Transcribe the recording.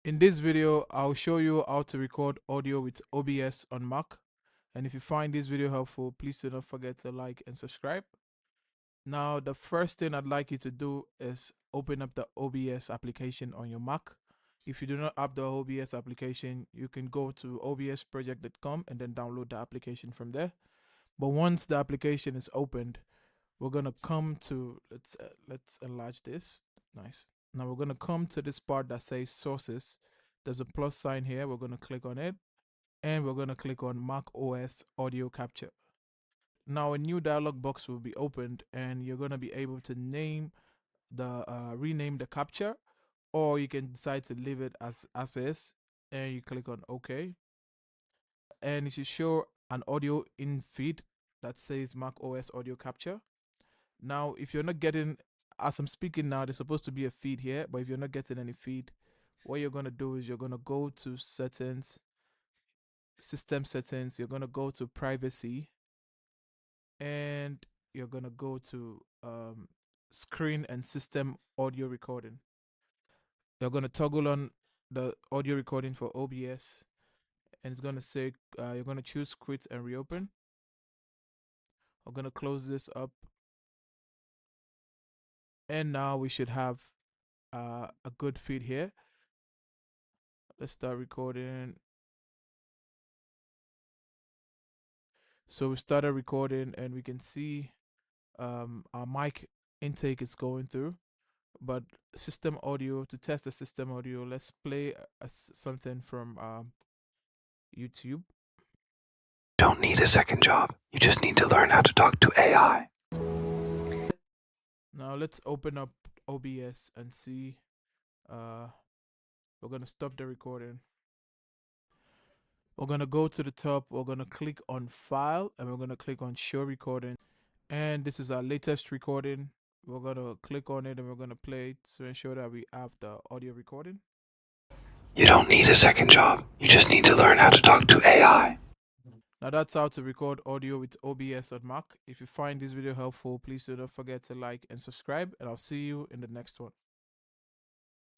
In this video, I'll show you how to record audio with OBS on Mac. And if you find this video helpful, please do not forget to like and subscribe. Now, the first thing I'd like you to do is open up the OBS application on your Mac. If you do not have the OBS application, you can go to obsproject.com and then download the application from there. But once the application is opened, we're gonna come to let's enlarge this. Nice. Now we're gonna come to this part that says sources. There's a plus sign here. We're gonna click on it, and we're gonna click on Mac OS audio capture. Now a new dialog box will be opened, and you're gonna be able to rename the capture, or you can decide to leave it as is, and you click on OK, and it should show an audio in feed that says Mac OS audio capture. Now, if you're not getting, as I'm speaking now, there's supposed to be a feed here, but if you're not getting any feed, what you're going to do is you're going to go to settings, system settings, you're going to go to privacy, and you're going to go to screen and system audio recording. You're going to toggle on the audio recording for OBS, and it's going to say, you're going to choose quit and reopen. I'm going to close this up. And now we should have a good feed here. Let's start recording. So we started recording, and we can see our mic intake is going through. But system audio, to test the system audio, let's play something from YouTube. Don't need a second job. You just need to learn how to talk to AI. Now let's open up OBS and see. We're gonna stop the recording. We're gonna go to the top. We're gonna click on File, and we're gonna click on Show Recording. And this is our latest recording. We're gonna click on it, and we're gonna play it to ensure that we have the audio recording. You don't need a second job. You just need to learn how to talk to AI. Now that's how to record audio with OBS on Mac. If you find this video helpful, please do not forget to like and subscribe, and I'll see you in the next one.